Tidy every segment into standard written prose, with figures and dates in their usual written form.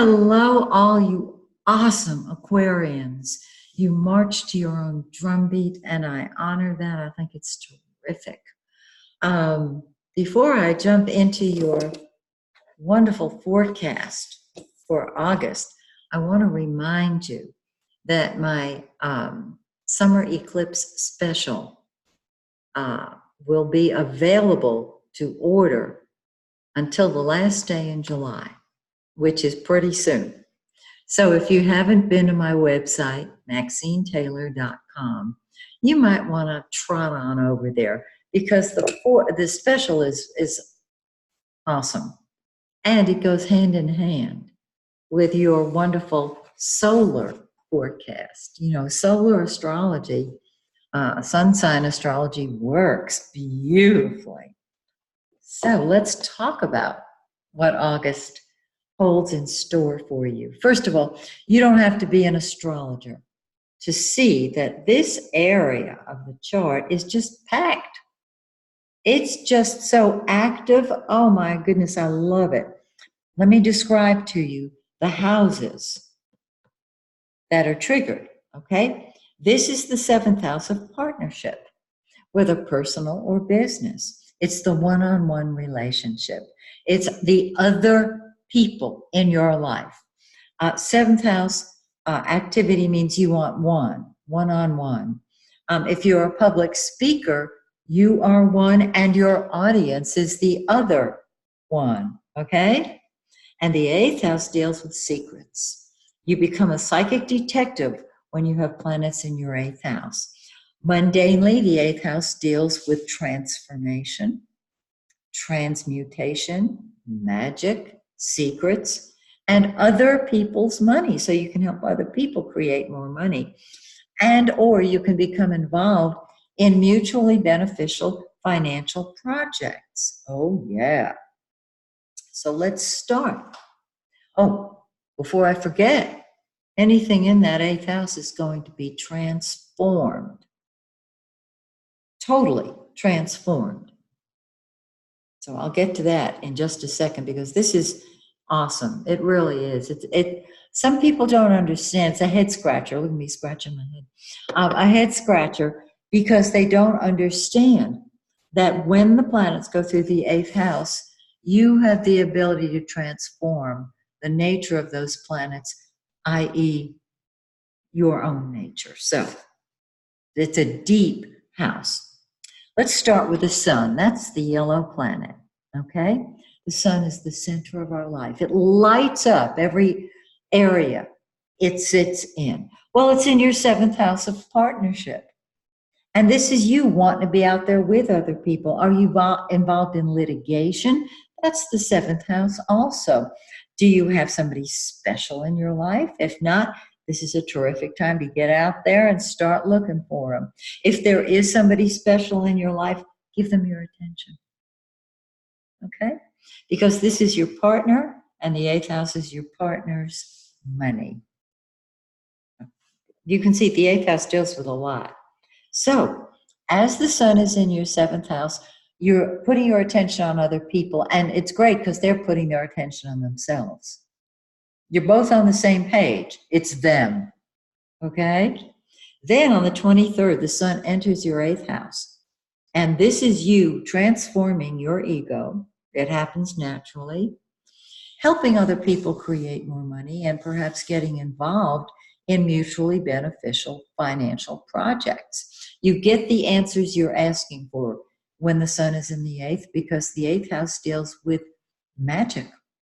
Hello, all you awesome Aquarians. You march to your own drumbeat, and I honor that. I think it's terrific. Before I jump into your wonderful forecast for August, I want to remind you that my summer eclipse special will be available to order until the last day in July, which is pretty soon. So if you haven't been to my website, MaxineTaylor.com, you might want to trot on over there because the special is awesome. And it goes hand in hand with your wonderful solar forecast. You know, solar astrology, sun sign astrology works beautifully. So let's talk about what August holds in store for you. First of all, you don't have to be an astrologer to see that this area of the chart is just packed. It's just so active. Oh my goodness, I love it. Let me describe to you the houses that are triggered, okay? This is the 7th house of partnership, whether personal or business. It's the one-on-one relationship. It's the other people in your life. 7th house activity means you want one-on-one. If you're a public speaker, you are one and your audience is the other one, okay? And the 8th house deals with secrets. You become a psychic detective when you have planets in your 8th house. Mundanely, the 8th house deals with transformation, transmutation, magic, secrets, and other people's money. So you can help other people create more money. And or you can become involved in mutually beneficial financial projects. Oh, yeah. So let's start. Oh, before I forget, anything in that 8th house is going to be transformed. Totally transformed. So I'll get to that in just a second because this is awesome. It really is. Some people don't understand. It's a head scratcher. Look at me scratching my head. A head scratcher because they don't understand that when the planets go through the 8th house, you have the ability to transform the nature of those planets, i.e. your own nature. So it's a deep house. Let's start with the sun. That's the yellow planet, okay? The sun is the center of our life. It lights up every area it sits in. Well, it's in your 7th house of partnership. And this is you wanting to be out there with other people. Are you involved in litigation? That's the 7th house also. Do you have somebody special in your life? If not, this is a terrific time to get out there and start looking for them. If there is somebody special in your life, give them your attention. Okay? Because this is your partner, and the 8th house is your partner's money. You can see the 8th house deals with a lot. So, as the sun is in your 7th house, you're putting your attention on other people, and it's great because they're putting their attention on themselves. You're both on the same page. It's them, okay? Then on the 23rd, the sun enters your 8th house, and this is you transforming your ego. It happens naturally, helping other people create more money, and perhaps getting involved in mutually beneficial financial projects. You get the answers you're asking for when the sun is in the 8th because the 8th house deals with magic,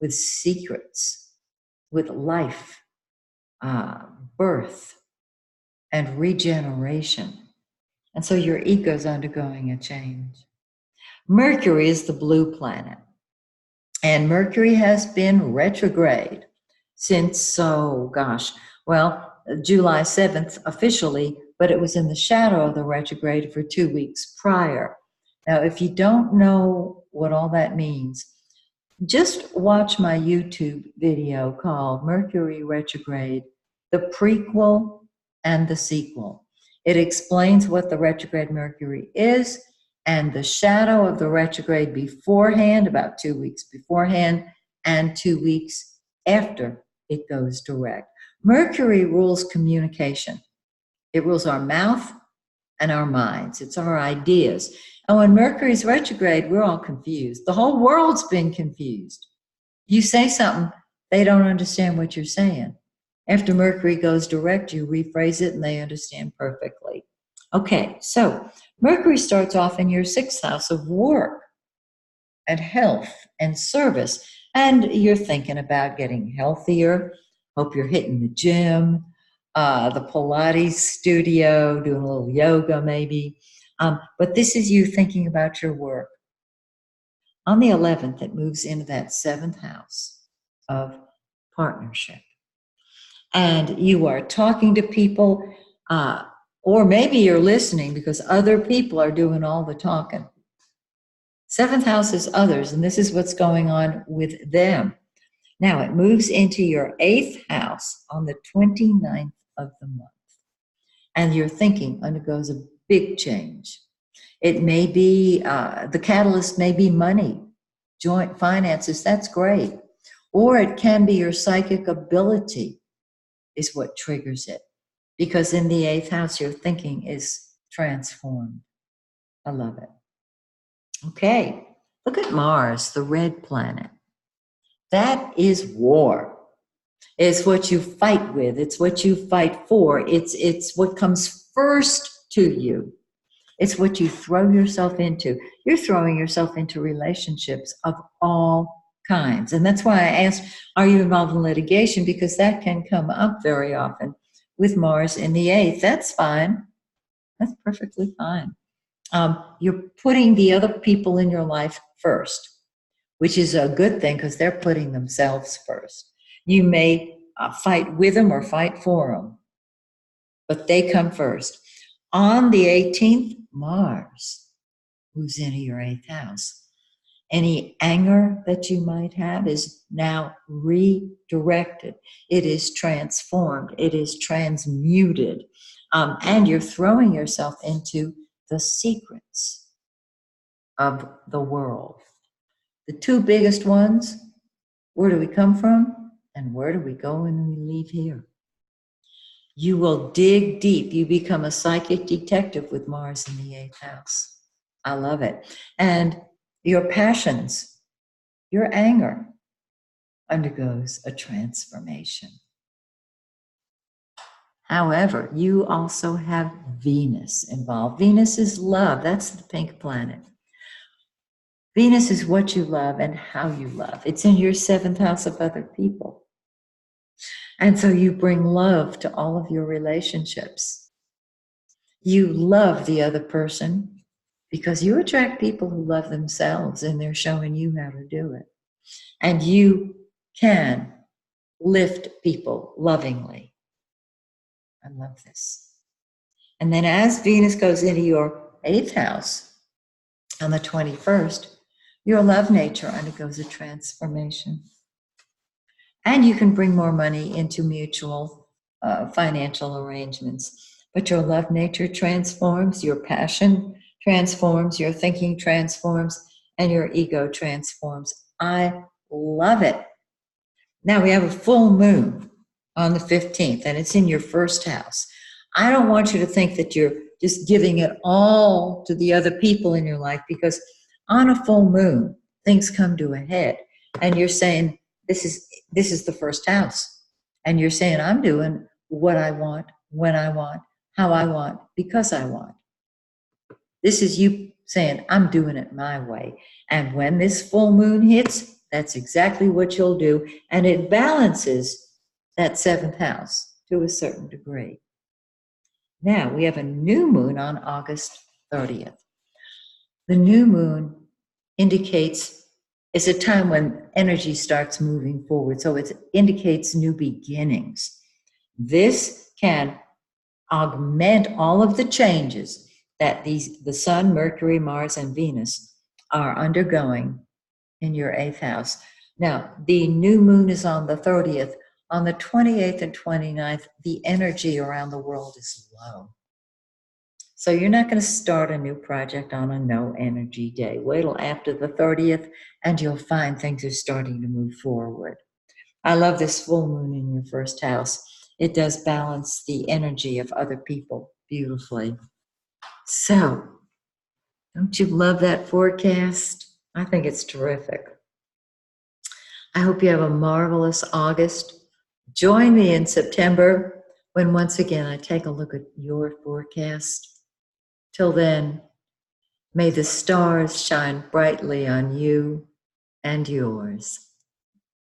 with secrets, with life, birth, and regeneration. And so your ego's undergoing a change. Mercury is the blue planet. And Mercury has been retrograde since, July 7th officially, but it was in the shadow of the retrograde for 2 weeks prior. Now, if you don't know what all that means, just watch my YouTube video called Mercury Retrograde, the prequel and the sequel. It explains what the retrograde Mercury is and the shadow of the retrograde beforehand, about 2 weeks beforehand, and 2 weeks after it goes direct. Mercury rules communication. It rules our mouth and our minds. It's our ideas. And when Mercury's retrograde, we're all confused. The whole world's been confused. You say something, they don't understand what you're saying. After Mercury goes direct, you rephrase it and they understand perfectly. Okay, so Mercury starts off in your 6th house of work and health and service. And you're thinking about getting healthier. Hope you're hitting the gym, the Pilates studio, doing a little yoga maybe. But this is you thinking about your work. On the 11th, it moves into that 7th house of partnership. And you are talking to people, or maybe you're listening because other people are doing all the talking. 7th house is others, and this is what's going on with them. Now, it moves into your 8th house on the 29th of the month. And your thinking undergoes a big change. It may be, the catalyst may be money, joint finances, that's great. Or it can be your psychic ability is what triggers it. Because in the 8th house, your thinking is transformed. I love it. Okay, look at Mars, the red planet. That is war. It's what you fight with. It's what you fight for. It's what comes first to you. It's what you throw yourself into. You're throwing yourself into relationships of all kinds. And that's why I asked, are you involved in litigation? Because that can come up very often with Mars in the 8th. That's fine. That's perfectly fine. You're putting the other people in your life first, which is a good thing because they're putting themselves first. You may fight with them or fight for them, but they come first. On the 18th, Mars moves into your 8th house. Any anger that you might have is now redirected. It is transformed. It is transmuted. And you're throwing yourself into the secrets of the world. The 2 biggest ones, where do we come from and where do we go when we leave here? You will dig deep. You become a psychic detective with Mars in the 8th house. I love it. And your passions, your anger undergoes a transformation. However, you also have Venus involved. Venus is love. That's the pink planet. Venus is what you love and how you love. It's in your 7th house of other people. And so you bring love to all of your relationships. You love the other person because you attract people who love themselves and they're showing you how to do it. And you can lift people lovingly. I love this. And then as Venus goes into your 8th house on the 21st, your love nature undergoes a transformation. And you can bring more money into mutual financial arrangements. But your love nature transforms, your passion transforms, your thinking transforms, and your ego transforms. I love it. Now we have a full moon on the 15th, and it's in your 1st house. I don't want you to think that you're just giving it all to the other people in your life, because on a full moon, things come to a head. And you're saying, this is the 1st house. And you're saying, I'm doing what I want, when I want, how I want, because I want. This is you saying, I'm doing it my way. And when this full moon hits, that's exactly what you'll do. And it balances that 7th house to a certain degree. Now, we have a new moon on August 30th. The new moon indicates it's a time when energy starts moving forward. So it indicates new beginnings. This can augment all of the changes that the Sun, Mercury, Mars, and Venus are undergoing in your 8th house. Now, the new moon is on the 30th. On the 28th and 29th, the energy around the world is low. So you're not going to start a new project on a no energy day. Wait till after the 30th and you'll find things are starting to move forward. I love this full moon in your first house. It does balance the energy of other people beautifully. So, don't you love that forecast? I think it's terrific. I hope you have a marvelous August. Join me in September when once again I take a look at your forecast. Till then, may the stars shine brightly on you and yours.